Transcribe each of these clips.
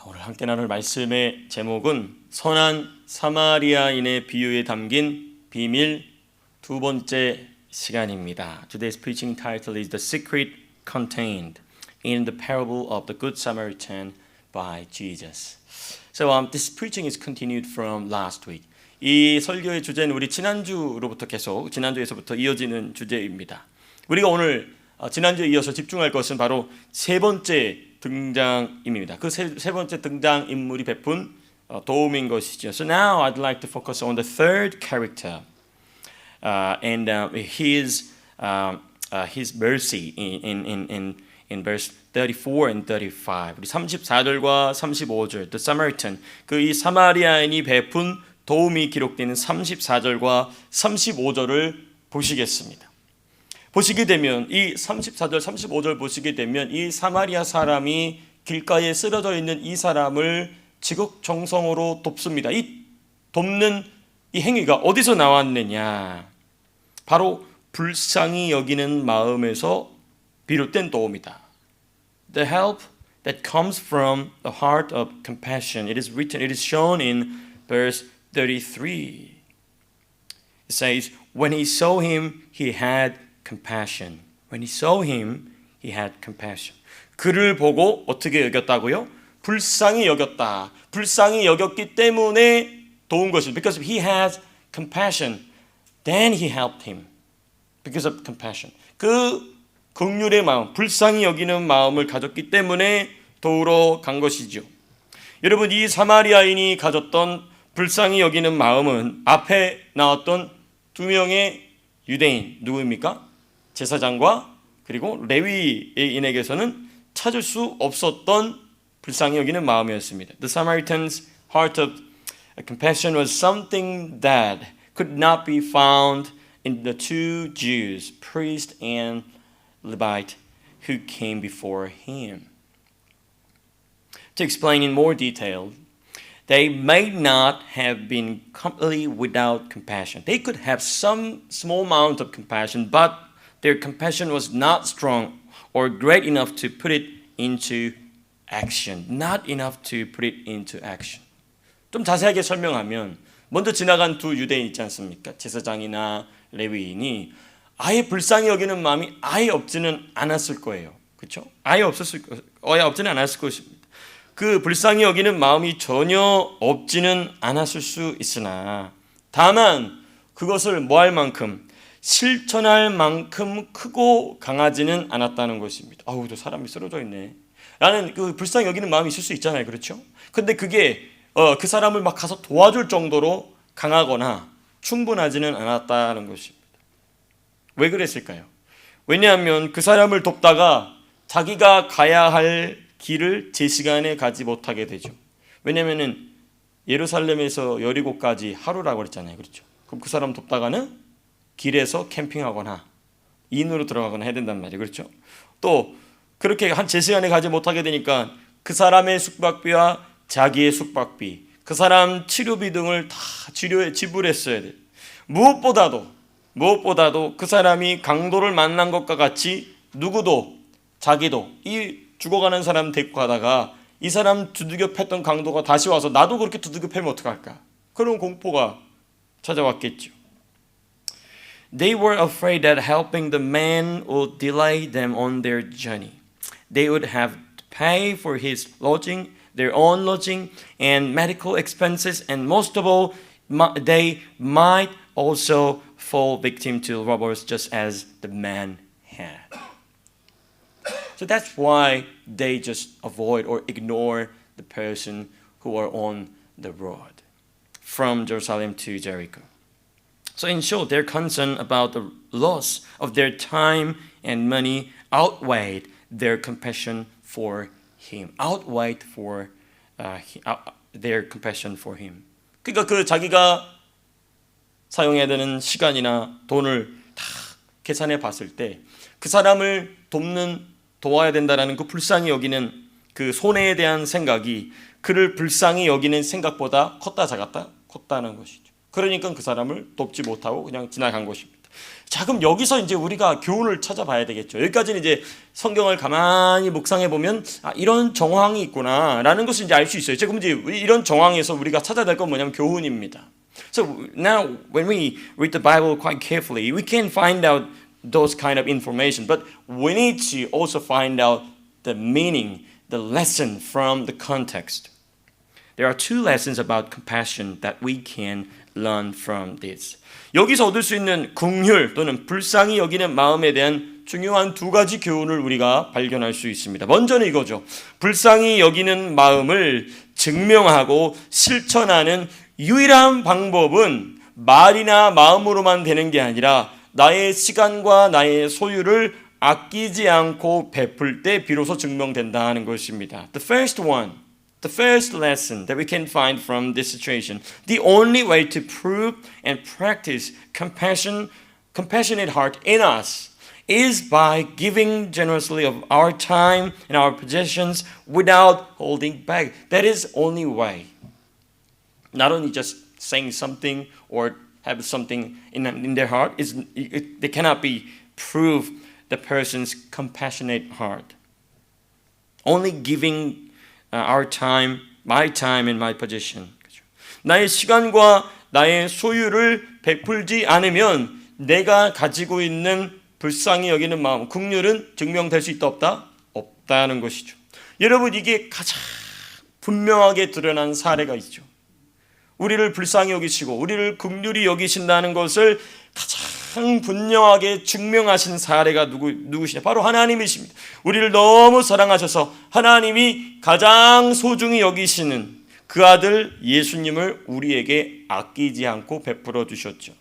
오늘 함께 나눌 말씀의 제목은 선한 사마리아인의 비유에 담긴 비밀 두 번째 시간입니다. Today's preaching title is The Secret Contained in the Parable of the Good Samaritan by Jesus. So this preaching is continued from last week. 이 설교의 주제는 우리 지난주에서부터 이어지는 주제입니다. 우리가 오늘 지난주에 이어서 집중할 것은 바로 세 번째 등장인물입니다. 그 세 번째 등장인물이 베푼 도움인 것이죠. So now I'd like to focus on the third character and his mercy in verse 34 and 35. 우리 34절과 35절, the Samaritan, 그 이 사마리아인이 베푼 도움이 기록되는 34절과 35절을 보시겠습니다. 보시게 되면 이 34절, 35절 보시게 되면 이 사마리아 사람이 길가에 쓰러져 있는 이 사람을 지극정성으로 돕습니다. 이 돕는 이 행위가 어디서 나왔느냐? 바로 불쌍히 여기는 마음에서 비롯된 도움이다. The help that comes from the heart of compassion. It is shown in verse 33. It says, when he saw him, he had compassion. When he saw him, he had compassion. 그를 보고 어떻게 여겼다고요? 불쌍히 여겼다. 불쌍히 여겼기 때문에 도운 것이죠. Because he has compassion, then he helped him. Because of compassion. 그 긍휼의 마음, 불쌍히 여기는 마음을 가졌기 때문에 도우러 간 것이죠. 여러분, 이 사마리아인이 가졌던 불쌍히 여기는 마음은 앞에 나왔던 두 명의 유대인, 누구입니까? 제사장과 그리고 레위인에게서는 찾을 수 없었던 불쌍히 여기는 마음이었습니다. The Samaritan's heart of compassion was something that could not be found in the two Jews, priest and Levite, who came before him. To explain in more detail, they may not have been completely without compassion. They could have some small amount of compassion, but their compassion was not strong or great enough to put it into action. Not enough to put it into action. 좀 자세하게 설명하면 먼저 지나간 두 유대인 있지 않습니까? 제사장이나 레위인이 아예 불쌍히 여기는 마음이 아예 없지는 않았을 거예요. 그렇죠? 아예 없지는 않았을 것입니다. 그 불쌍히 여기는 마음이 전혀 없지는 않았을 수 있으나 다만 그것을 뭐할 만큼 실천할 만큼 크고 강하지는 않았다는 것입니다. 아우, 저 사람이 쓰러져 있네 라는 그 불쌍히 여기는 마음이 있을 수 있잖아요. 그렇죠? 근데 그게 그 사람을 막 가서 도와줄 정도로 강하거나 충분하지는 않았다는 것입니다. 왜 그랬을까요? 왜냐하면 그 사람을 돕다가 자기가 가야 할 길을 제 시간에 가지 못하게 되죠. 왜냐하면 예루살렘에서 여리고까지 하루라고 그랬잖아요. 그렇죠? 그럼 그 사람 돕다가는 길에서 캠핑하거나 인으로 들어가거나 해야 된단 말이에요. 그렇죠? 또 그렇게 한 제 시간에 가지 못하게 되니까 그 사람의 숙박비와 자기의 숙박비, 그 사람 치료비 등을 다 치료에 지불했어야 돼요. 무엇보다도 그 사람이 강도를 만난 것과 같이 누구도 자기도 이 죽어가는 사람 데리고 가다가 이 사람 두들겨 팼던 강도가 다시 와서 나도 그렇게 두들겨 패면 어떡할까? 그런 공포가 찾아왔겠죠. They were afraid that helping the man would delay them on their journey. They would have to pay for his lodging, their own lodging, and medical expenses, and most of all, they might also fall victim to robbers just as the man had. So that's why they just avoid or ignore the person who are on the road from Jerusalem to Jericho. So in short, their concern about the loss of their time and money outweighed their compassion for him. Their compassion for him. 그러니까 그 자기가 사용해야 되는 시간이나 돈을 다 계산해 봤을 때 그 사람을 도와야 된다라는 그 불쌍히 여기는 그 손해에 대한 생각이 그를 불쌍히 여기는 생각보다 컸다 작았다? 컸다는 것이죠. 그러니까 그 사람을 돕지 못하고 그냥 지나간 것입니다. 자, 그럼 여기서 이제 우리가 교훈을 찾아봐야 되겠죠. 여기까지는 이제 성경을 가만히 묵상해 보면 이런 정황이 있구나라는 것을 이제 알 수 있어요. 지금 이제 이런 정황에서 우리가 찾아야 될 건 뭐냐면 교훈입니다. So now when we read the Bible quite carefully, we can find out those kind of information, but we need to also find out the meaning, the lesson from the context. There are two lessons about compassion that we can learn from this. 여기서 얻을 수 있는 긍휼 또는 불쌍히 여기는 마음에 대한 중요한 두 가지 교훈을 우리가 발견할 수 있습니다. 먼저는 이거죠. 불쌍히 여기는 마음을 증명하고 실천하는 유일한 방법은 말이나 마음으로만 되는 게 아니라 나의 시간과 나의 소유를 아끼지 않고 베풀 때 비로소 증명된다는 것입니다. The first lesson that we can find from this situation, the only way to prove and practice compassionate heart in us is by giving generously of our time and our possessions without holding back. That is only way. Not only just saying something or have something in their heart, they cannot be prove the person's compassionate heart. Only giving our time, my time and my possession. 나의 시간과 나의 소유를 베풀지 않으면 내가 가지고 있는 불쌍히 여기는 마음, 긍휼은 증명될 수 있다 없다? 없다는 것이죠. 여러분, 이게 가장 분명하게 드러난 사례가 있죠. 우리를 불쌍히 여기시고 우리를 긍휼히 여기신다는 것을 가장 분명하게 증명하신 사례가 누구시냐? 바로 하나님이십니다. 우리를 너무 사랑하셔서 하나님이 가장 소중히 여기시는 그 아들 예수님을 우리에게 아끼지 않고 베풀어 주셨죠.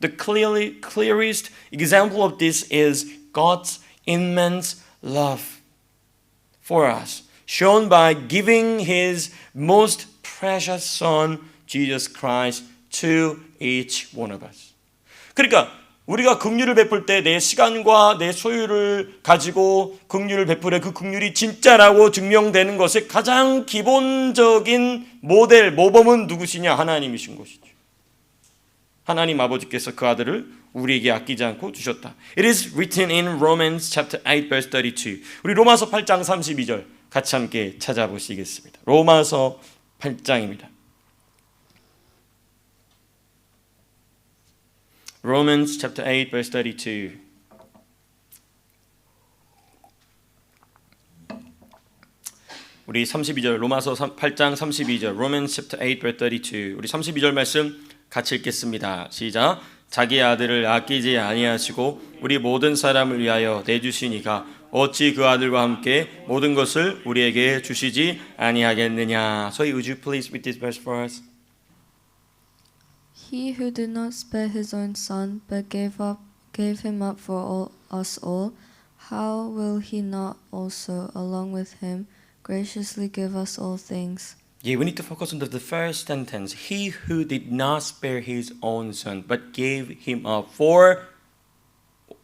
The clearest example of this is God's immense love for us, shown by giving His most precious Son, Jesus Christ, to each one of us. 그러니까 우리가 긍휼을 베풀 때 내 시간과 내 소유를 가지고 긍휼을 베풀어 그 긍휼이 진짜라고 증명되는 것의 가장 기본적인 모범은 누구시냐? 하나님이신 것이죠. 하나님 아버지께서 그 아들을 우리에게 아끼지 않고 주셨다. It is written in Romans chapter 8 verse 32. 우리 로마서 8장 32절 같이 함께 찾아보시겠습니다. 로마서 8장입니다. Romans chapter 8 verse 32. 우리 32절 로마서 8장 32절 Romans chapter 8 verse 32. 우리 32절 말씀 같이 읽겠습니다. 시작. 자기 아들을 아끼지 아니하시고 우리 모든 사람을 위하여 내주시니가 어찌 그 아들과 함께 모든 것을 우리에게 주시지 아니하겠느냐. So would you please read this verse for us? He who did not spare his own son, but gave him up for us all, how will he not also, along with him, graciously give us all things? Yeah, we need to focus on the first sentence. He who did not spare his own son, but gave him up for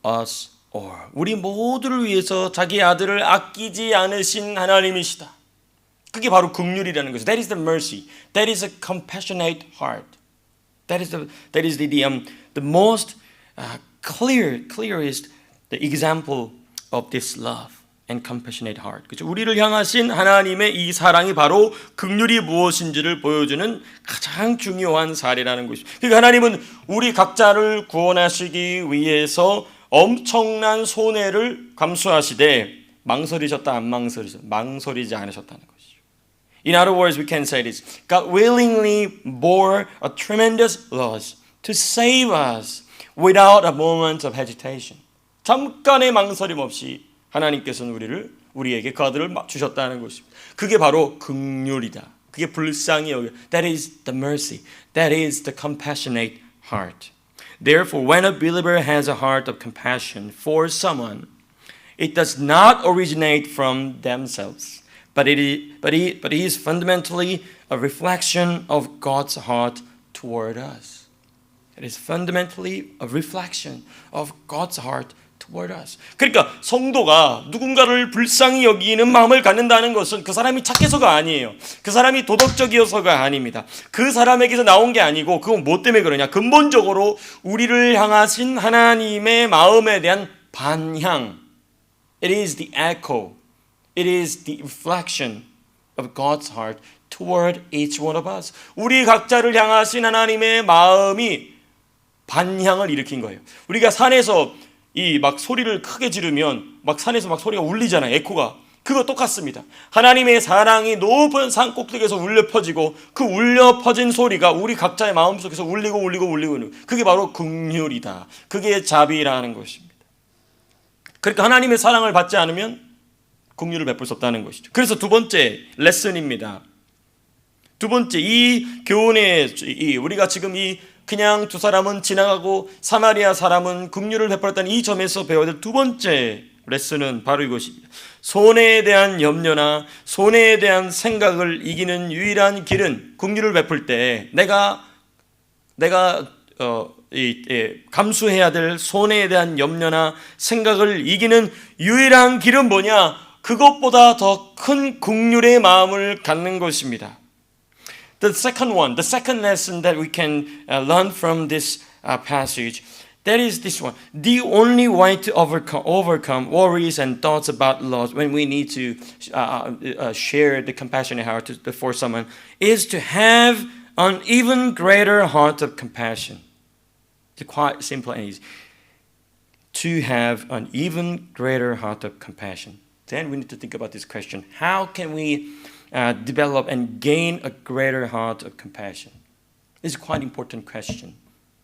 us all. 우리 모두를 위해서 자기 아들을 아끼지 않으신 하나님이시다. 그게 바로 긍휼이라는 것이죠. That is the mercy. That is a compassionate heart. That is the most clearest the example of this love and compassionate heart. 그렇죠? 우리를 향하신 하나님의 이 사랑이 바로 긍휼이 무엇인지를 보여주는 가장 중요한 사례라는 것이죠. 그러니까 하나님은 우리 각자를 구원하시기 위해서 엄청난 손해를 감수하시되 망설이셨다 안 망설이지 않으셨다는 것이죠. In other words, we can say this. God willingly bore a tremendous loss to save us without a moment of hesitation. 잠깐의 망설임 없이 하나님께서는 우리에게 그 아들을 주셨다는 것입니다. 그게 바로 긍휼이다. 그게 불쌍히 여겨. That is the mercy. That is the compassionate heart. Therefore, when a believer has a heart of compassion for someone, it does not originate from themselves. But it is fundamentally a reflection of God's heart toward us. It is fundamentally a reflection of God's heart toward us. 그러니까 성도가 누군가를 불쌍히 여기는 마음을 갖는다는 것은 그 사람이 착해서가 아니에요. 그 사람이 도덕적이어서가 아닙니다. 그 사람에게서 나온 게 아니고 그건 뭐 때문에 그러냐? 근본적으로 우리를 향하신 하나님의 마음에 대한 반향. It is the echo. It is the reflection of God's heart toward each one of us. 우리 각자를 향하신 하나님의 마음이 반향을 일으킨 거예요. 우리가 산에서 이 막 소리를 크게 지르면 막 산에서 막 소리가 울리잖아요. 에코가. 그거 똑같습니다. 하나님의 사랑이 높은 산 꼭대기에서 울려 퍼지고 그 울려 퍼진 소리가 우리 각자의 마음속에서 울리고 그게 바로 긍휼이다. 그게 자비라는 것입니다. 그러니까 하나님의 사랑을 받지 않으면 긍휼을 베풀 수 없다는 것이죠. 그래서 두 번째 레슨입니다. 두 번째 이 교훈의 우리가 지금 이 그냥 두 사람은 지나가고 사마리아 사람은 긍휼을 베풀었다는 이 점에서 배워야 될 두 번째 레슨은 바로 이것입니다. 손해에 대한 염려나 손해에 대한 생각을 이기는 유일한 길은 긍휼을 베풀 때 내가 감수해야 될 손해에 대한 염려나 생각을 이기는 유일한 길은 뭐냐? 그것보다 더 큰 긍휼의 마음을 갖는 것입니다. The second lesson that we can learn from this passage, that is this one. The only way to overcome worries and thoughts about loss when we need to share the compassionate heart for someone is to have an even greater heart of compassion. It's quite simple and easy. To have an even greater heart of compassion. Then we need to think about this question. How can we develop and gain a greater heart of compassion? This is quite an important question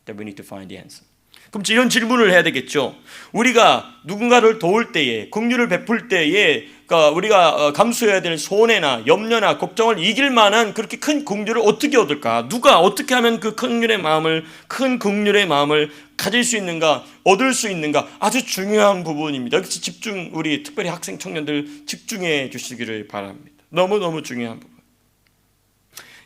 that we need to find the answer. 그럼 이런 질문을 해야 되겠죠. 우리가 누군가를 도울 때에, 긍휼을 베풀 때에, 그러니까 우리가 감수해야 될 손해나 염려나 걱정을 이길 만한 그렇게 큰 긍휼을 어떻게 얻을까? 누가 어떻게 하면 그 큰 긍휼의 마음을 가질 수 있는가, 얻을 수 있는가? 아주 중요한 부분입니다. 여기서 우리 특별히 학생 청년들 집중해 주시기를 바랍니다. 너무너무 중요한 부분.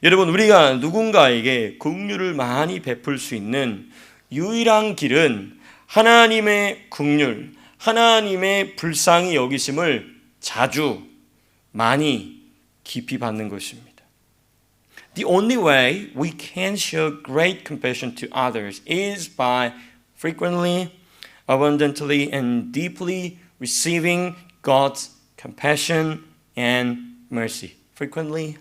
여러분, 우리가 누군가에게 긍휼을 많이 베풀 수 있는 유일한 길은 하나님의 긍휼, 하나님의 불쌍히 여기심을 자주, 많이, 깊이 받는 것입니다. The only way we can show great compassion to others is by frequently, abundantly, and deeply receiving God's compassion and mercy. Frequently,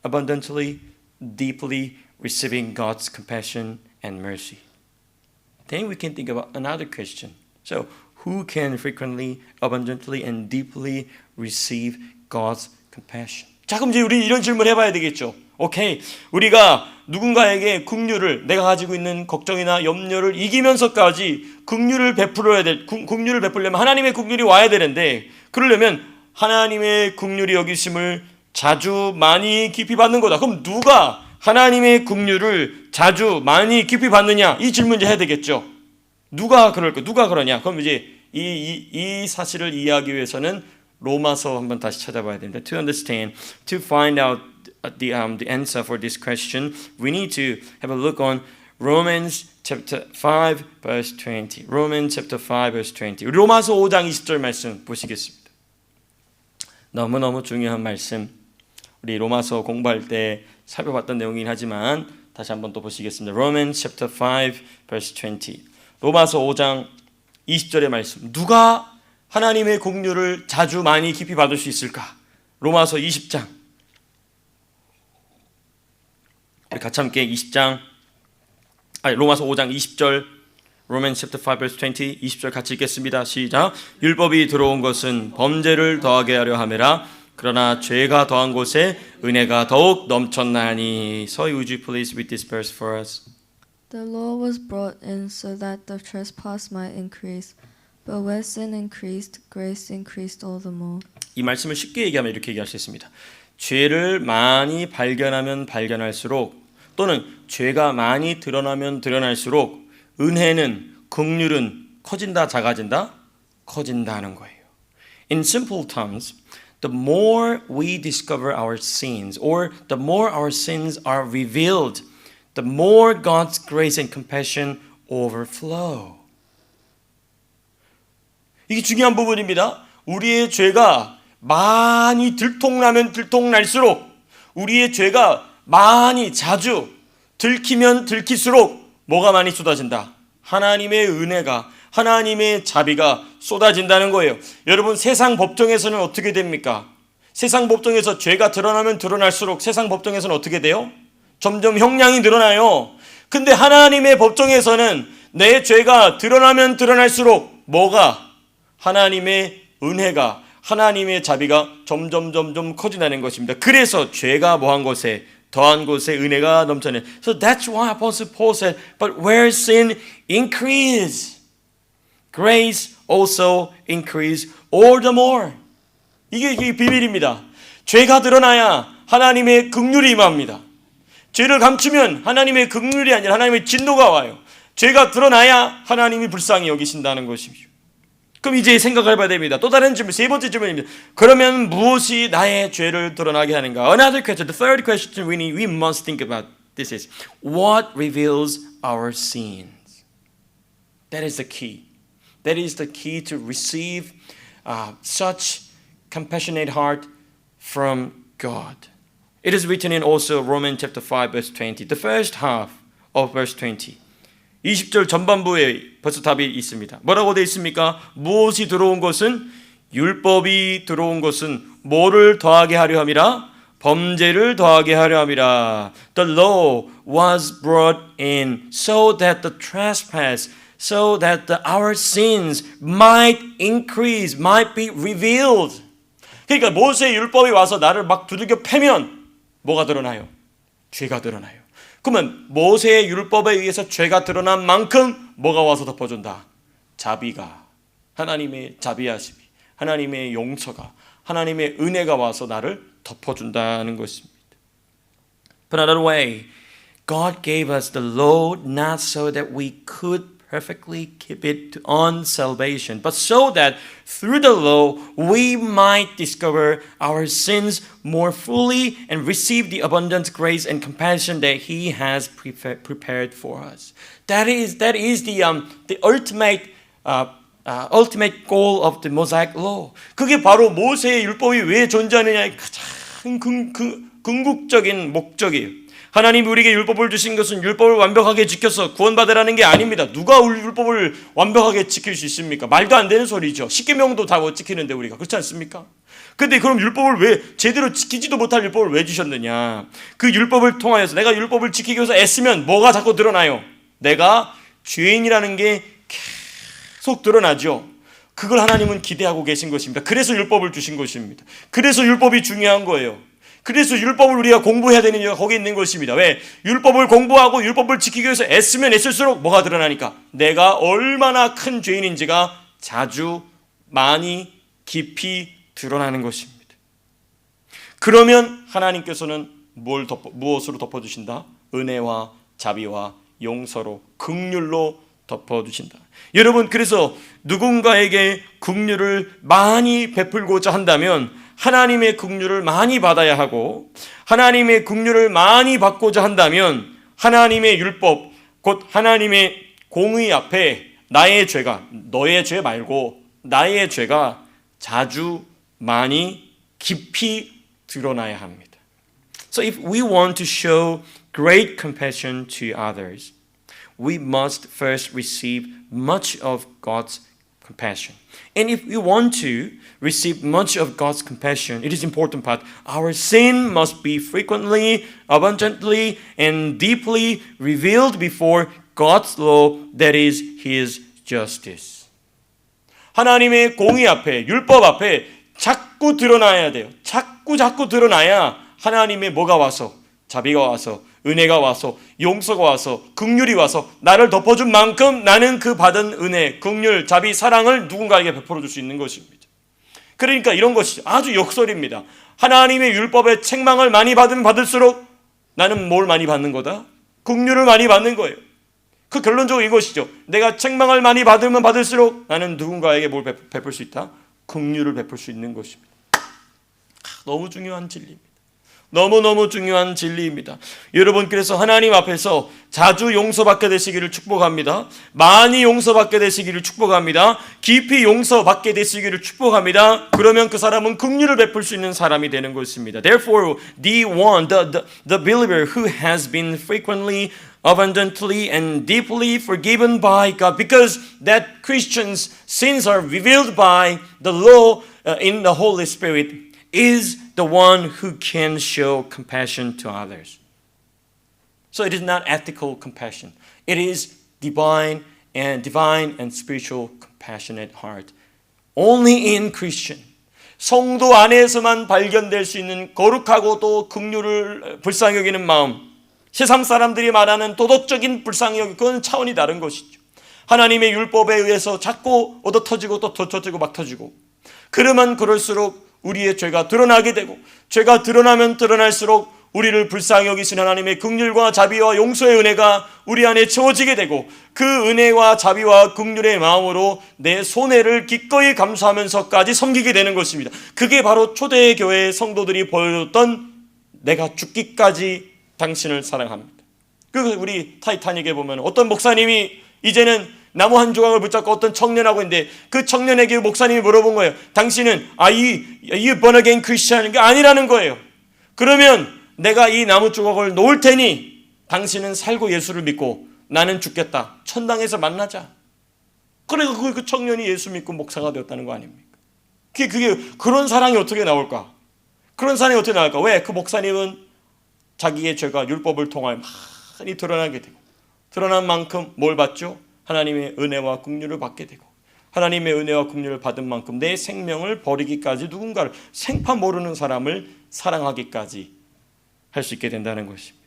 abundantly, deeply receiving God's compassion and mercy. Then we can think about another question. So, who can frequently, abundantly, and deeply receive God's compassion? 자, 그럼 이제 우리 이런 질문 해봐야 되겠죠. 오케이, 우리가 누군가에게 긍휼을, 내가 가지고 있는 걱정이나 염려를 이기면서까지 긍휼을 베풀려면 하나님의 긍휼이 와야 되는데, 그러려면 하나님의 긍휼이 여기심을 자주, 많이, 깊이 받는 거다. 그럼 누가 하나님의 긍휼을 자주, 많이, 깊이 받느냐? 이 질문 이제 해야 되겠죠. 누가 그러냐? 그럼 이제 이 사실을 이해하기 위해서는 로마서 한번 다시 찾아봐야 됩니다. To understand, to find out the answer for this question, we need to have a look on Romans chapter 5 verse 20. Romans chapter 5 verse 20. 로마서 5장 20절 말씀 보시겠습니다. 너무너무 중요한 말씀. 우리 로마서 공부할 때 살펴봤던 내용이긴 하지만 다시 한번 또 보시겠습니다. Romans chapter 5 verse 20. 로마서 5장 20절의 말씀. 누가 하나님의 긍휼을 자주, 많이, 깊이 받을 수 있을까? 로마서 20장. 우리 같이 함께 로마서 5장 20절, Romans chapter 5 verse 20, 20절 같이 읽겠습니다. 시작. 율법이 들어온 것은 범죄를 더하게 하려 함이라. 그러나 죄가 더한 곳에 은혜가 더욱 넘쳤나니. So would you please read this verse for us? The law was brought in so that the trespass might increase. But where sin increased, grace increased all the more. 이 말씀을 쉽게 얘기하면 이렇게 얘기할 수 있습니다. 죄를 많이 발견하면 발견할수록, 또는 죄가 많이 드러나면 드러날수록 은혜는, 긍휼은 커진다, 작아진다? 커진다는 거예요. In simple terms, the more we discover our sins, or the more our sins are revealed, the more God's grace and compassion overflow. 이게 중요한 부분입니다. 우리의 죄가 많이 들통나면 들통날수록, 우리의 죄가 많이 자주 들키면 들킬수록 뭐가 많이 쏟아진다? 하나님의 은혜가, 하나님의 자비가 쏟아진다는 거예요. 여러분, 세상 법정에서는 어떻게 됩니까? 세상 법정에서 죄가 드러나면 드러날수록 세상 법정에서는 어떻게 돼요? 점점 형량이 늘어나요. 근데 하나님의 법정에서는 내 죄가 드러나면 드러날수록 뭐가? 하나님의 은혜가, 하나님의 자비가 점점 커진다는 것입니다. 그래서 죄가 뭐한 곳에, 더한 곳에 은혜가 넘쳐나요. So that's why Apostle Paul said, but where sin increase, grace also increase all the more. 이게 비밀입니다. 죄가 드러나야 하나님의 긍휼이 임합니다. 죄를 감추면 하나님의 긍휼이 아니라 하나님의 진노가 와요. 죄가 드러나야 하나님이 불쌍히 여기신다는 것이죠. 그럼 이제 생각을 해봐야 됩니다. 또 다른 질문, 세 번째 질문입니다. 그러면 무엇이 나의 죄를 드러나게 하는가? Another question, the third question we must think about this is, what reveals our sins? That is the key. That is the key to receive such compassionate heart from God. It is written in also Romans chapter 5 verse 20. The first half of verse 20. 20절 전반부에 벌써 답이 있습니다. 뭐라고 되어 있습니까? 무엇이 들어온 것은, 율법이 들어온 것은 뭐를 더하게 하려 함이라? 범죄를 더하게 하려 함이라. The law was brought in so that the trespass, so that our sins might increase, might be revealed. 그러니까 모세의 율법이 와서 나를 막 두들겨 패면 뭐가 드러나요? 죄가 드러나요. 그러면 모세의 율법에 의해서 죄가 드러난 만큼 뭐가 와서 덮어준다? 자비가, 하나님의 자비하심이, 하나님의 용서가, 하나님의 은혜가 와서 나를 덮어준다는 것입니다. But another way, God gave us the law not so that we could perfectly keep it on salvation, but so that through the law we might discover our sins more fully and receive the abundant grace and compassion that He has prepared for us. That is the ultimate ultimate goal of the Mosaic law. 그게 바로 모세의 율법이 왜 존재하느냐의 가장 궁극적인 목적이에요. 하나님이 우리에게 율법을 주신 것은 율법을 완벽하게 지켜서 구원받으라는 게 아닙니다. 누가 율법을 완벽하게 지킬 수 있습니까? 말도 안 되는 소리죠. 십계명도 다 못 지키는데 우리가, 그렇지 않습니까? 근데 그럼 율법을 왜, 제대로 지키지도 못할 율법을 왜 주셨느냐? 그 율법을 통하여서 내가 율법을 지키기 위해서 애쓰면 뭐가 자꾸 드러나요? 내가 죄인이라는 게 계속 드러나죠. 그걸 하나님은 기대하고 계신 것입니다. 그래서 율법을 주신 것입니다. 그래서 율법이 중요한 거예요. 그래서 율법을 우리가 공부해야 되는 이유가 거기 있는 것입니다. 왜? 율법을 공부하고 율법을 지키기 위해서 애쓰면 애쓸수록 뭐가 드러나니까? 내가 얼마나 큰 죄인인지가 자주, 많이, 깊이 드러나는 것입니다. 그러면 하나님께서는 무엇으로 덮어주신다? 은혜와 자비와 용서로, 긍휼로 덮어주신다. 여러분, 그래서 누군가에게 긍휼을 많이 베풀고자 한다면 하나님의 긍휼을 많이 받아야 하고, 하나님의 긍휼을 많이 받고자 한다면 하나님의 율법, 곧 하나님의 공의 앞에 나의 죄가, 너의 죄 말고 나의 죄가 자주, 많이, 깊이 드러나야 합니다. So if we want to show great compassion to others, we must first receive much of God's compassion. And if we want to receive much of God's compassion, it is important part, our sin must be frequently, abundantly, and deeply revealed before God's law, that is His justice. 하나님의 공의 앞에, 율법 앞에 자꾸 드러나야 돼요. 자꾸 드러나야 하나님의 뭐가 와서, 자비가 와서, 은혜가 와서, 용서가 와서, 긍휼이 와서 나를 덮어준 만큼 나는 그 받은 은혜, 긍휼, 자비, 사랑을 누군가에게 베풀어 줄 수 있는 것입니다. 그러니까 이런 것이 아주 역설입니다. 하나님의 율법의 책망을 많이 받으면 받을수록 나는 뭘 많이 받는 거다? 긍휼을 많이 받는 거예요. 그 결론적으로 이것이죠. 내가 책망을 많이 받으면 받을수록 나는 누군가에게 뭘 베풀 수 있다? 긍휼을 베풀 수 있는 것입니다. 너무 중요한 진리입니다. 너무너무 중요한 진리입니다. 여러분, 그래서 하나님 앞에서 자주 용서받게 되시기를 축복합니다. 많이 용서받게 되시기를 축복합니다. 깊이 용서받게 되시기를 축복합니다. 그러면 그 사람은 긍휼을 베풀 수 있는 사람이 되는 것입니다. Therefore, the believer who has been frequently, abundantly and deeply forgiven by God, because that Christian's sins are revealed by the law in the Holy Spirit, is the one who can show compassion to others. So it is not ethical compassion. It is divine and spiritual compassionate heart. Only in Christian. 성도 안에서만 발견될 수 있는 거룩하고 또 긍휼을 불쌍히 여기는 마음. 세상 사람들이 말하는 도덕적인 불쌍히 여기는 그건 차원이 다른 것이죠. 하나님의 율법에 의해서 자꾸 얻어 터지고 또 터지고 막 터지고, 그러면 그럴수록 우리의 죄가 드러나게 되고, 죄가 드러나면 드러날수록 우리를 불쌍히 여기시는 하나님의 긍휼과 자비와 용서의 은혜가 우리 안에 채워지게 되고, 그 은혜와 자비와 긍휼의 마음으로 내 손해를 기꺼이 감수하면서까지 섬기게 되는 것입니다. 그게 바로 초대교회 성도들이 보여줬던 내가 죽기까지 당신을 사랑합니다. 그 우리 타이타닉에 보면 어떤 목사님이 이제는 나무 한 조각을 붙잡고 어떤 청년하고 있는데, 그 청년에게 목사님이 물어본 거예요. 당신은 are you born again Christian? 게 아니라는 거예요. 그러면 내가 이 나무 조각을 놓을 테니 당신은 살고 예수를 믿고 나는 죽겠다. 천당에서 만나자. 그래서 그 청년이 예수 믿고 목사가 되었다는 거 아닙니까? 그게 그런 사랑이 어떻게 나올까? 그런 사랑이 어떻게 나올까? 왜? 그 목사님은 자기의 죄가 율법을 통하여 많이 드러나게 되고, 드러난 만큼 뭘 받죠? 하나님의 은혜와 긍휼을 받게 되고, 하나님의 은혜와 긍휼을 받은 만큼 내 생명을 버리기까지, 누군가를 생파 모르는 사람을 사랑하기까지 할 수 있게 된다는 것입니다.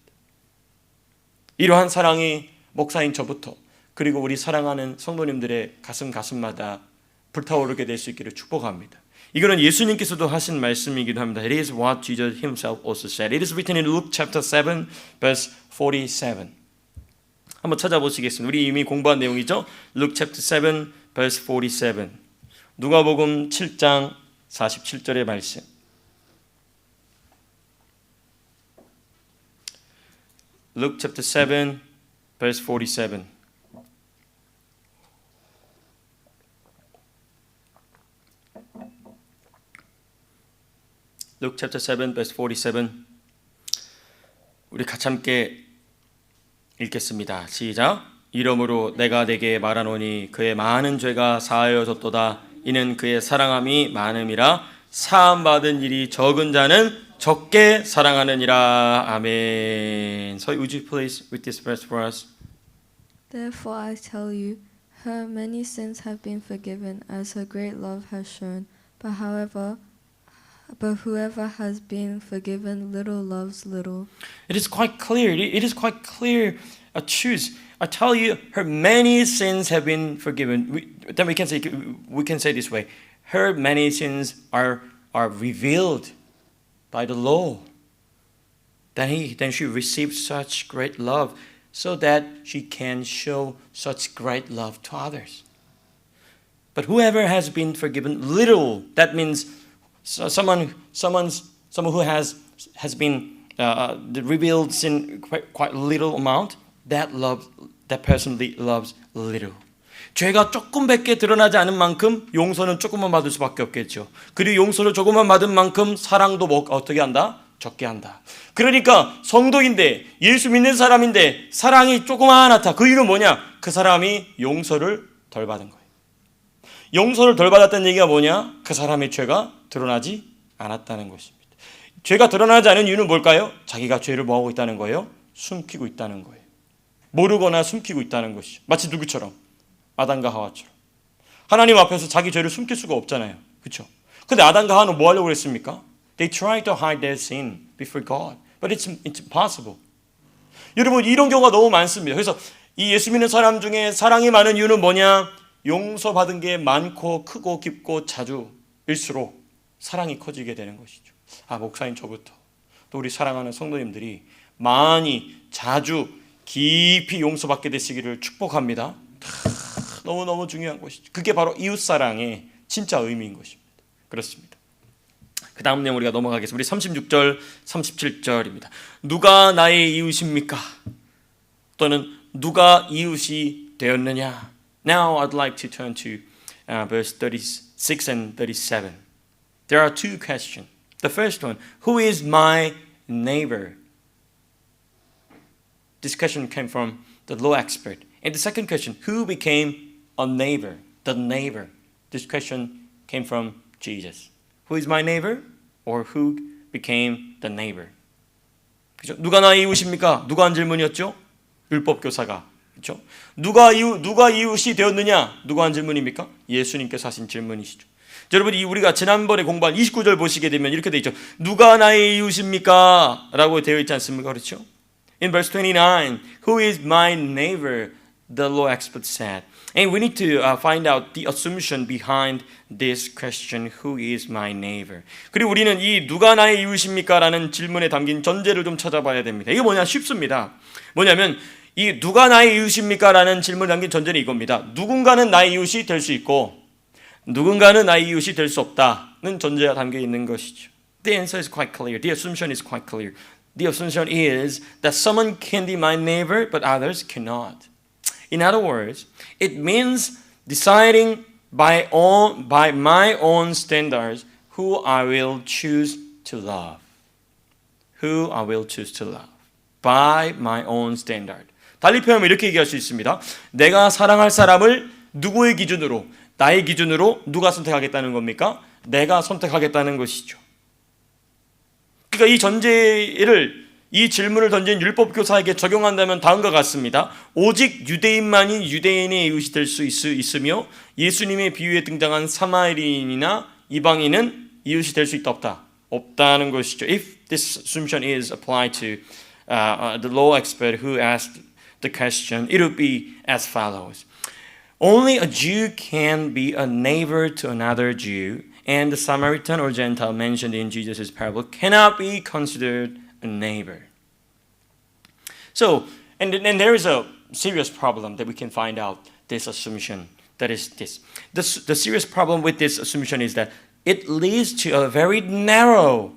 이러한 사랑이 목사인 저부터, 그리고 우리 사랑하는 성도님들의 가슴마다 불타오르게 될 수 있기를 축복합니다. 이거는 예수님께서도 하신 말씀이기도 합니다. It is what Jesus himself also said. It is written in Luke chapter 7 verse 47. 한번 찾아보시겠습니다. 우리 이미 공부한 내용이죠. Luke chapter 7 verse 47. 누가복음 7장 47절의 말씀. Luke chapter 7 verse 47. Luke chapter 7 verse 47. 우리 같이 함께 읽겠습니다. 시작. 이러므로 내가 네게 말하노니 그의 많은 죄가 사하여졌도다. 이는 그의 사랑함이 많음이라. 사함 받은 일이 적은 자는 적게 사랑하느니라. 아멘. So would you please read this verse for us? Therefore I tell you, her many sins have been forgiven, as her great love has shown. But whoever has been forgiven little loves little. It is quite clear. It is quite clear truth. I tell you, her many sins have been forgiven. Then we can say this way: her many sins are revealed by the law. Then she received such great love, so that she can show such great love to others. But whoever has been forgiven little, that means someone who has been revealed sin quite little amount, that person loves little. 죄가 조금밖에 드러나지 않은 만큼 용서는 조금만 받을 수밖에 없겠죠. 그리고 용서를 조금만 받은 만큼 사랑도 어떻게 한다? 적게 한다. 그러니까 성도인데, 예수 믿는 사람인데 사랑이 조그마하다. 그 이유는 뭐냐? 그 사람이 용서를 덜 받은 거예요. 용서를 덜 받았다는 얘기가 뭐냐? 그 사람의 죄가 드러나지 않았다는 것입니다. 죄가 드러나지 않은 이유는 뭘까요? 자기가 죄를 뭐하고 있다는 거예요? 숨기고 있다는 거예요. 모르거나 숨기고 있다는 것이죠. 마치 누구처럼? 아담과 하와처럼. 하나님 앞에서 자기 죄를 숨길 수가 없잖아요. 그렇죠? 근데 아담과 하와는 뭐 하려고 그랬습니까? They tried to hide their sin before God, but it's impossible. 여러분, 이런 경우가 너무 많습니다. 그래서 이 예수 믿는 사람 중에 사랑이 많은 이유는 뭐냐? 용서받은 게 많고 크고 깊고 자주일수록 사랑이 커지게 되는 것이죠. 목사님 저부터, 또 우리 사랑하는 성도님들이 많이 자주 깊이 용서받게 되시기를 축복합니다. 너무너무 중요한 것이죠. 그게 바로 이웃사랑의 진짜 의미인 것입니다. 그렇습니다. 그 다음 내용 우리가 넘어가겠습니다. 우리 36절, 37절입니다. 누가 나의 이웃입니까? 또는 누가 이웃이 되었느냐? Now I'd like to turn to verse 36 and 37. There are two questions. The first one, who is my neighbor? This question came from the law expert. And the second question, who became a neighbor? The neighbor. This question came from Jesus. Who is my neighbor? Or who became the neighbor? 그죠? 누가 나의 이웃입니까? 누가 한 질문이었죠? 율법 교사가. 그렇죠? 누가 이웃이 되었느냐? 누가 한 질문입니까? 예수님께서 하신 질문이시죠. 여러분, 우리가 지난번에 공부한 29절 보시게 되면 이렇게 되어 있죠. 누가 나의 이웃입니까? 라고 되어 있지 않습니까? 그렇죠? In verse 29, who is my neighbor? The law expert said. And we need to find out the assumption behind this question, who is my neighbor? 그리고 우리는 이 누가 나의 이웃입니까? 라는 질문에 담긴 전제를 좀 찾아봐야 됩니다. 이게 뭐냐? 쉽습니다. 뭐냐면 이 누가 나의 이웃입니까? 라는 질문에 담긴 전제는 이겁니다. 누군가는 나의 이웃이 될 수 있고 누군가는 나의 이웃이 될 수 없다는 전제가 담겨 있는 것이죠. The answer is quite clear. The assumption is quite clear. The assumption is that someone can be my neighbor, but others cannot. In other words, it means deciding by my own standards who I will choose to love. Who I will choose to love. By my own standard. 달리 표현하면 이렇게 얘기할 수 있습니다. 내가 사랑할 사람을 누구의 기준으로, 나의 기준으로 누가 선택하겠다는 겁니까? 내가 선택하겠다는 것이죠. 그러니까 이 전제를 이 질문을 던진 율법교사에게 적용한다면 다음과 같습니다. 오직 유대인만이 유대인의 이웃이 될 수 있으며 예수님의 비유에 등장한 사마리아인이나 이방인은 이웃이 될 수 있다 없다? 없다는 것이죠. If this assumption is applied to the law expert who asked the question, it would be as follows. Only a Jew can be a neighbor to another Jew, and the Samaritan or Gentile mentioned in Jesus' parable cannot be considered a neighbor. So, and there is a serious problem that we can find out this assumption. That is this. The serious problem with this assumption is that it leads to a very narrow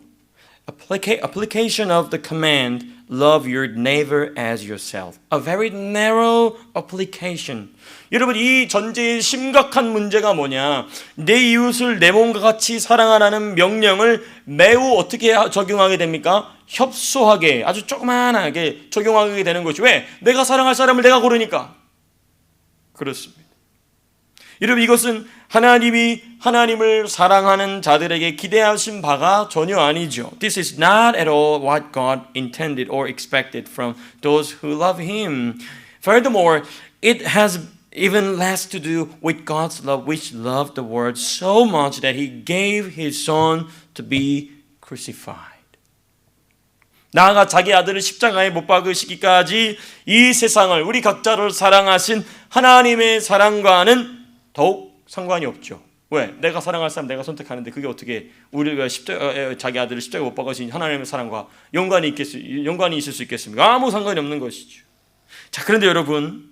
application of the command, love your neighbor as yourself. A very narrow application. 여러분, 이 전제의 심각한 문제가 뭐냐? 내 이웃을 내 몸과 같이 사랑하라는 명령을 매우 어떻게 적용하게 됩니까? 협소하게, 아주 조그만하게 적용하게 되는 것이. 왜? 내가 사랑할 사람을 내가 고르니까. 그렇습니다. 여러분, 이것은 하나님이 하나님을 사랑하는 자들에게 기대하신 바가 전혀 아니죠. This is not at all what God intended or expected from those who love Him. Furthermore, it has even less to do with God's love, which loved the world so much that He gave His Son to be crucified. 나아가 자기 아들을 십자가에 못 박으시기까지 이 세상을, 우리 각자를 사랑하신 하나님의 사랑과는 더욱 상관이 없죠. 왜? 내가 사랑할 사람 내가 선택하는데 그게 어떻게 우리가 자기 아들을 십자가에 못 박으신 하나님의 사랑과 연관이 있을 수 있겠습니까? 아무 상관이 없는 것이죠. 자, 그런데 여러분,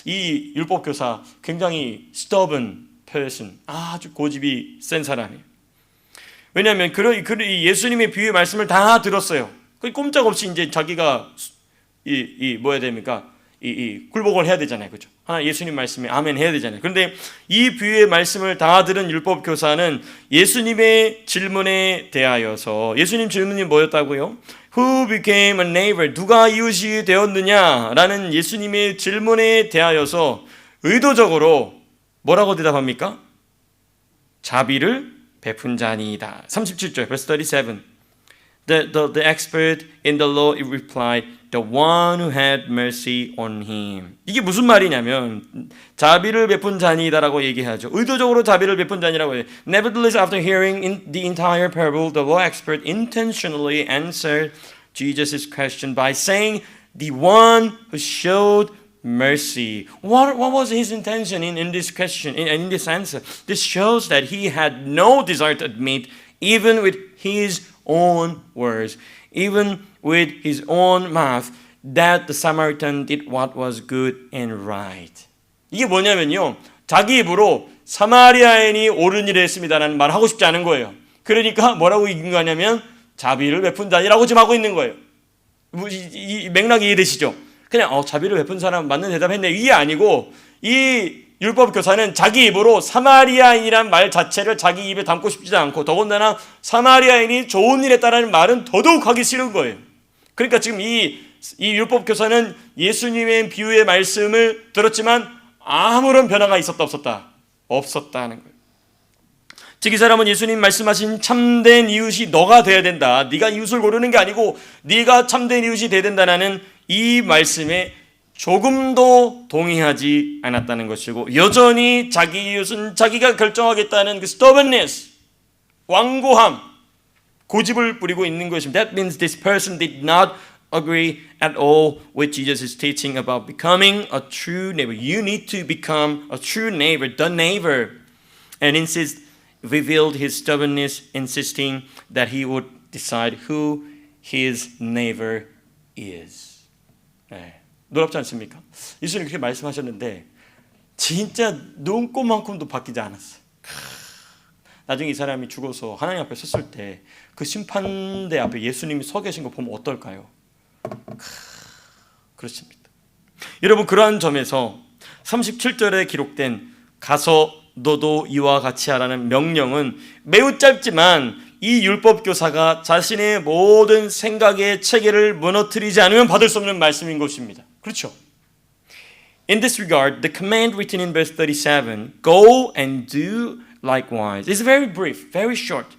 이 율법교사 굉장히 stubborn person, 아주 고집이 센 사람이에요. 왜냐하면 예수님의 비유의 말씀을 다 들었어요. 꼼짝없이 이제 자기가 뭐야 됩니까? 굴복을 해야 되잖아요, 그렇죠? 하나 예수님 말씀에 아멘 해야 되잖아요. 그런데 이 비유의 말씀을 다 들은 율법 교사는 예수님의 질문에 대하여서, 예수님 질문이 뭐였다고요? Who became a neighbor? 누가 이웃이 되었느냐라는 예수님의 질문에 대하여서 의도적으로 뭐라고 대답합니까? 자비를 베푼 자니이다. 37절, verse 37. The expert in the law replied, the one who had mercy on him. 이게 무슨 말이냐면 자비를 베푼 자니이다라고 얘기하죠. 의도적으로 자비를 베푼 자니라고 해요. Nevertheless, after hearing the entire parable, the law expert intentionally answered Jesus' question by saying, the one who showed mercy. What was his intention in this question, in this answer? This shows that he had no desire to admit, even with his own words, even with his own mouth, that the Samaritan did what was good and right. 이게 뭐냐면요, 자기 입으로 사마리아인이 옳은 일을 했습니다라는 말을 하고 싶지 않은 거예요. 그러니까 뭐라고 인가하냐면 자비를 베푼 자니라고 지금 하고 있는 거예요. 이 맥락이 이해되시죠? 그냥 자비를 베푼 사람 맞는 대답했네 이게 아니고 이 율법 교사는 자기 입으로 사마리아인이란 말 자체를 자기 입에 담고 싶지도 않고 더군다나 사마리아인이 좋은 일에 따르는 말은 더더욱 하기 싫은 거예요. 그러니까 지금 이 율법 교사는 예수님의 비유의 말씀을 들었지만 아무런 변화가 있었다 없었다? 없었다는 거예요. 즉 이 사람은 예수님 말씀하신 참된 이웃이 너가 돼야 된다. 네가 이웃을 고르는 게 아니고 네가 참된 이웃이 돼야 된다는 이 말씀에 조금도 동의하지 않았다는 것이고 여전히 자기 이웃은 자기가 결정하겠다는 그 stubbornness, 완고함, 고집을 부리고 있는 것입니다. That means this person did not agree at all with Jesus' teaching about becoming a true neighbor. You need to become a true neighbor, the neighbor, and revealed his stubbornness, insisting that he would decide who his neighbor is. 네. 놀랍지 않습니까? 예수님 그렇게 말씀하셨는데 진짜 눈꼽만큼도 바뀌지 않았어요. 나중에 이 사람이 죽어서 하나님 앞에 섰을 때 그 심판대 앞에 예수님이 서 계신 거 보면 어떨까요? 그렇습니다. 여러분 그러한 점에서 37절에 기록된 가서 너도 이와 같이 하라는 명령은 매우 짧지만 이 율법 교사가 자신의 모든 생각의 체계를 무너뜨리지 않으면 받을 수 없는 말씀인 것입니다. 그렇죠? In this regard, the command written in verse 37, go and do likewise, is very brief, very short.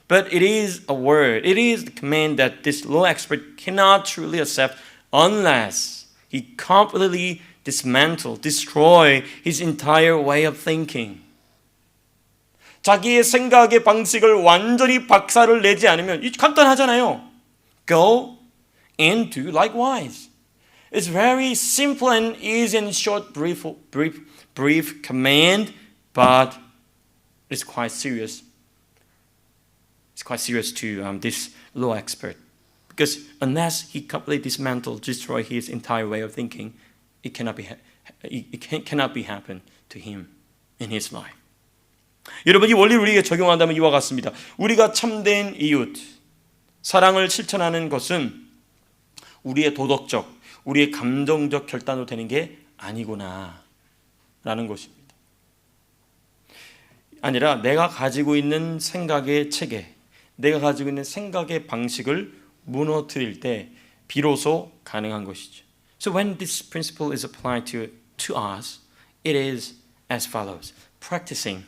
But it is a word, it is the command that this law expert cannot truly accept unless he completely destroy his entire way of thinking. 자기의 생각의 방식을 완전히 박살을 내지 않으면 간단하잖아요. Go and do likewise. It's very simple and easy and short, brief command, but it's quite serious. It's quite serious to this law expert, because unless he completely destroy his entire way of thinking, it cannot be happen to him in his life. 여러분 이 원리를 우리에게 적용한다면 이와 같습니다. 우리가 참된 이웃, 사랑을 실천하는 것은 우리의 도덕적, 우리의 감정적 결단으로 되는 게 아니구나 라는 것입니다. 아니라 내가 가지고 있는 생각의 체계, 내가 가지고 있는 생각의 방식을 무너뜨릴 때 비로소 가능한 것이죠. So when this principle is applied to us, it is as follows. Practicing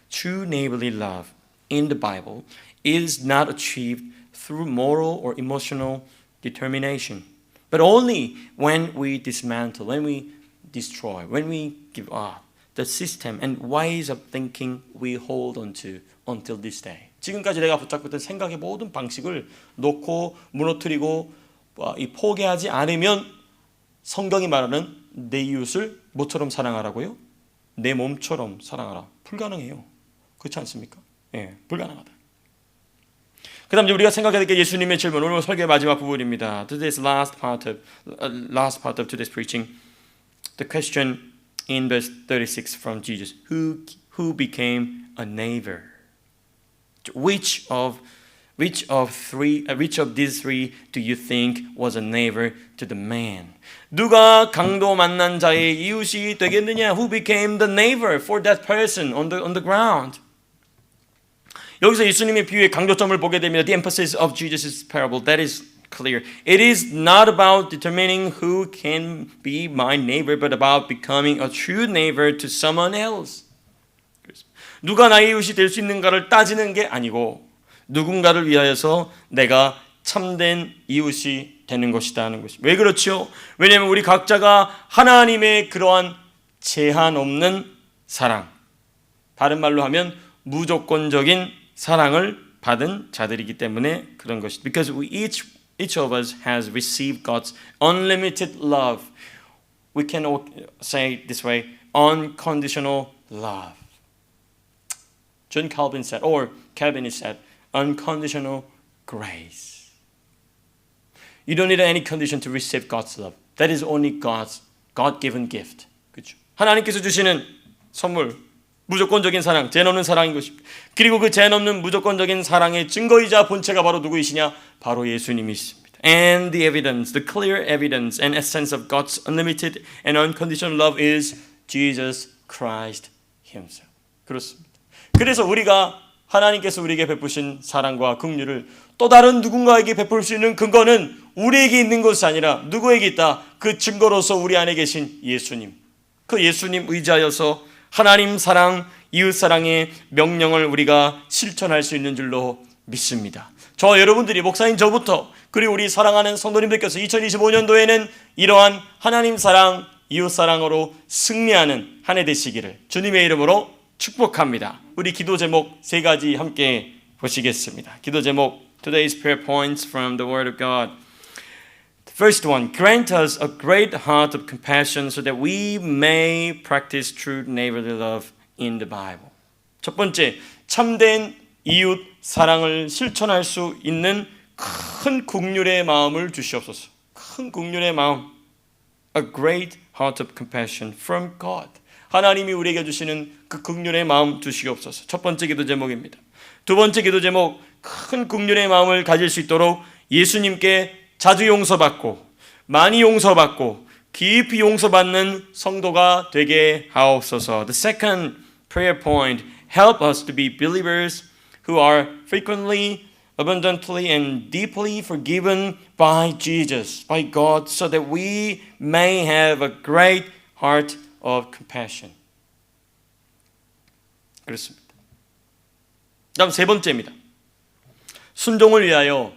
true neighborly love in the Bible is not achieved through moral or emotional determination, but only when we dismantle, when we destroy, when we give up the system and ways of thinking we hold on to until this day. 지금까지 내가 붙잡고 있던 생각의 모든 방식을 놓고 무너뜨리고 포기하지 않으면 성경이 말하는 내 이웃을 뭐처럼 사랑하라고요? 내 몸처럼 사랑하라. 불가능해요. 그렇지 않습니까? 예, 불가능하다. 그 다음 우리가 생각해야 될 게 예수님의 질문, 오늘 설교의 마지막 부분입니다. Today's last part of today's preaching. The question in verse 36 from Jesus. Who became a neighbor? Which of these three do you think was a neighbor to the man? 누가 강도 만난 자의 이웃이 되겠느냐? Who became the neighbor for that person on the ground? 여기서 예수님의 비유의 강조점을 보게 됩니다. The emphasis of Jesus' parable, that is clear. It is not about determining who can be my neighbor, but about becoming a true neighbor to someone else. 누가 나의 이웃이 될 수 있는가를 따지는 게 아니고 누군가를 위하여서 내가 참된 이웃이 되는 것이다 하는 것입니다. 왜 그렇죠? 왜냐하면 우리 각자가 하나님의 그러한 제한 없는 사랑, 다른 말로 하면 무조건적인 사랑을 받은 자들이기 때문에 그런 것이다. Because each of us has received God's unlimited love. We can say it this way, unconditional love. John Calvin said, or Calvinist said, unconditional grace. You don't need any condition to receive God's love. That is only God's God-given gift. 그렇죠? 하나님께서 주시는 선물, 무조건적인 사랑, 죄 없는 사랑인 것입니다. 그리고 그 죄 없는 무조건적인 사랑의 증거이자 본체가 바로 누구이시냐? 바로 예수님이십니다. And the evidence, the clear evidence and essence of God's unlimited and unconditional love is Jesus Christ Himself. 그렇습니다. 그래서 우리가 하나님께서 우리에게 베푸신 사랑과 긍휼을 또 다른 누군가에게 베풀 수 있는 근거는 우리에게 있는 것이 아니라 누구에게 있다? 그 증거로서 우리 안에 계신 예수님. 그 예수님 의지하여서 하나님 사랑, 이웃 사랑의 명령을 우리가 실천할 수 있는 줄로 믿습니다. 저 여러분들이 목사인 저부터 그리고 우리 사랑하는 성도님들께서 2025년도에는 이러한 하나님 사랑, 이웃 사랑으로 승리하는 한 해 되시기를 주님의 이름으로 축복합니다. 우리 기도 제목 3가지 함께 보시겠습니다. 기도 제목 Today's prayer points from the Word of God. The first one, grant us a great heart of compassion so that we may practice true neighborly love in the Bible. 첫 번째, 참된 이웃 사랑을 실천할 수 있는 큰 긍휼의 마음을 주시옵소서. 큰 긍휼의 마음. A great heart of compassion from God. 하나님이 우리에게 주시는 그 긍휼의 마음 주시옵소서. 첫 번째 기도 제목입니다. 두 번째 기도 제목, 큰 긍휼의 마음을 가질 수 있도록 예수님께 자주 용서받고 많이 용서받고 깊이 용서받는 성도가 되게 하옵소서. The second prayer point, help us to be believers who are frequently, abundantly and deeply forgiven by Jesus, by God, so that we may have a great heart of compassion. 그렇습니다. 다음 세 번째입니다. 순종을 위하여,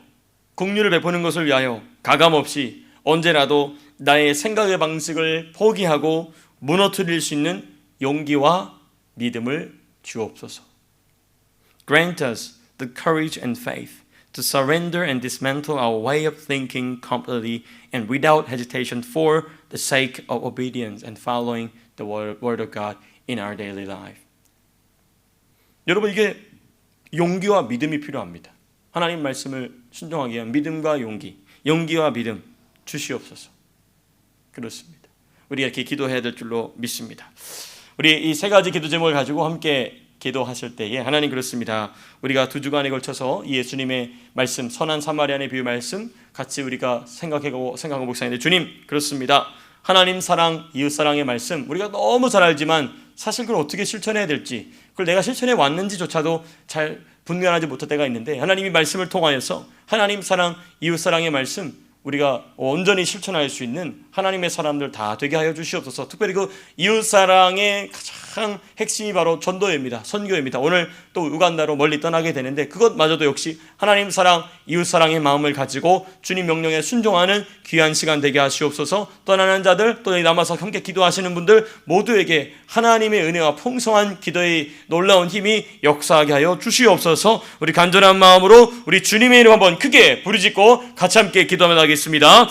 긍휼을 베푸는 것을 위하여 가감없이 언제라도 나의 생각의 방식을 포기하고 무너뜨릴 수 있는 용기와 믿음을 주옵소서. Grant us the courage and faith to surrender and dismantle our way of thinking completely and without hesitation for the sake of obedience and following the word of God in our daily life. 여러분, 이게 용기와 믿음이 필요합니다. 하나님 말씀을 순종하기 위한 믿음과 용기, 용기와 믿음 주시옵소서. 그렇습니다. 우리가 이렇게 기도해야 될 줄로 믿습니다. 우리 이 3가지 기도 제목을 가지고 함께 기도하실 때에 하나님 그렇습니다. 우리가 2주간에 걸쳐서 예수님의 말씀, 선한 사마리아인의 비유 말씀 같이 우리가 생각하고 묵상했는데 주님 그렇습니다. 하나님 사랑, 이웃 사랑의 말씀 우리가 너무 잘 알지만 사실 그걸 어떻게 실천해야 될지, 그걸 내가 실천해 왔는지조차도 잘 분간하지 못할 때가 있는데 하나님이 말씀을 통하여서 하나님 사랑, 이웃 사랑의 말씀 우리가 온전히 실천할 수 있는 하나님의 사람들 다 되게 하여 주시옵소서. 특별히 그 이웃 사랑의 가장 핵심이 바로 전도입니다. 선교입니다. 오늘 또 우간다로 멀리 떠나게 되는데 그것마저도 역시 하나님 사랑, 이웃 사랑의 마음을 가지고 주님 명령에 순종하는 귀한 시간 되게 하시옵소서. 떠나는 자들, 또 남아서 함께 기도하시는 분들 모두에게 하나님의 은혜와 풍성한 기도의 놀라운 힘이 역사하게 하여 주시옵소서. 우리 간절한 마음으로 우리 주님의 이름 한번 크게 부르짖고 같이 함께 기도하겠습니다.